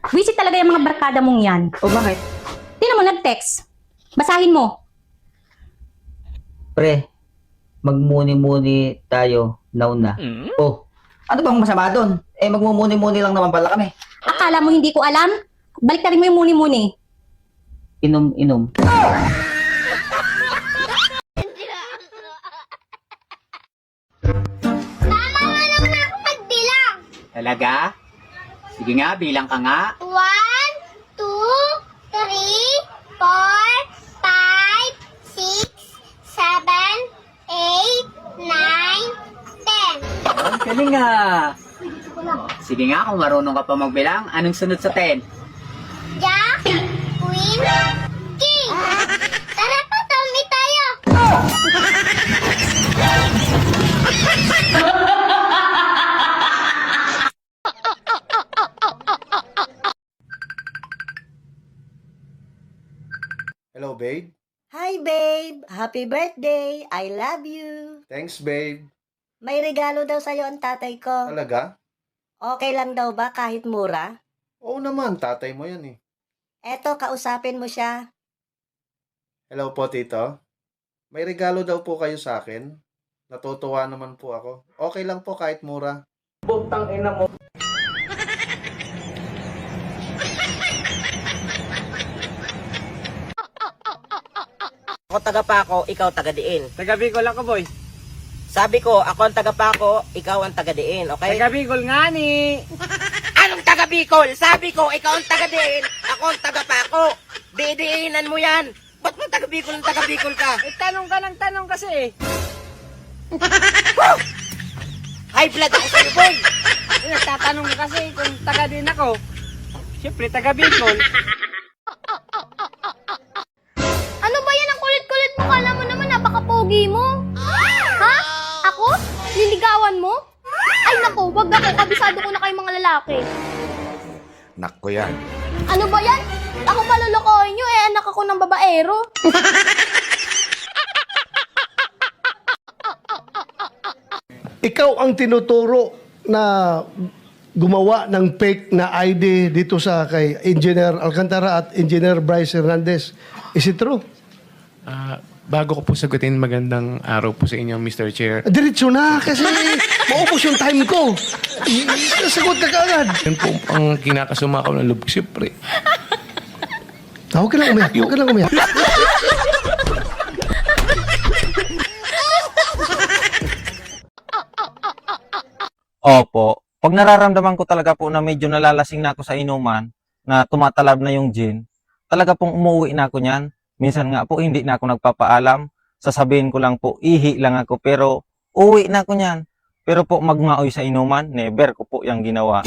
Visit talaga yung mga barkada mong yan. O bakit? Tingnan mo, nag-text. Basahin mo. Pre, magmuni-muni tayo, nauna. Oh, ano bang masama doon? Eh, magmumuni-muni lang naman pala kami. Akala mo hindi ko alam? Balik na rin mo yung muni-muni. Inom-inom. Tama nga naman ako magbilang. Talaga? Sige nga, bilang ka nga. 1, 2, 3, 4, 5, 6, 7, 8, 9, 10. Ang galing nga. Sige nga, kung marunong ka pa magbilang, anong sunod sa 10? Jack, Queen, King. Tara pa, tami tayo. Hello, babe. Hi, babe! Happy birthday! I love you! Thanks, babe. May regalo daw sa'yo ang tatay ko. Talaga? Okay lang daw ba kahit mura? Oo naman, tatay mo yan eh. Eto, kausapin mo siya. Hello po, tito. May regalo daw po kayo sa akin. Natutuwa naman po ako. Okay lang po kahit mura. Ako taga Paco, ikaw taga Diin. Taga Bicol ako, boy. Sabi ko, ako ang taga Paco, ikaw ang taga Diin, okay? Taga Bicol nga ni. Anong taga Bicol? Sabi ko, ikaw ang taga Diin, ako ang taga Paco. Didiinan mo yan. Ba't mo taga Bicol ang taga Bicol ka? Eh, tanong ka ng tanong kasi eh. High blood ako sa'yo, boy. Eh, nagtatanong ka kasi kung taga din ako. Siyempre, taga Bicol. Ano ba yan? Ang kulit-kulit mo. Kala mo naman napaka-pogi mo. Ha? Ako? Liligawan mo? Ay nako, wag ako. Kabisado ko na kayong mga lalaki. Nakko yan. Ano ba yan? Ako malulukohin nyo eh. Anak ako ng babaero. Ikaw ang tinuturo na gumawa ng fake na ID dito sa kay Engineer Alcantara at Engineer Bryce Hernandez. Is it true? Bago ko po sagutin, magandang araw po sa inyo, Mr. Chair. Diretso na kasi maubos yung time ko. Sagot ka kaagad. Yan po ang kinakasama ko ng loob, siyempre. Huwag ka lang umiyak. Huwag ka lang umiyak. Opo. Pag nararamdaman ko talaga po na medyo nalalasing na ako sa inuman, na tumatalab na yung gin, talaga pong umuwi na ako niyan. Minsan nga po hindi na ako nagpapaalam. Sasabihin ko lang po, ihi lang ako, pero uwi na ako niyan. Pero po magmaoy sa inuman, never ko po yung ginawa.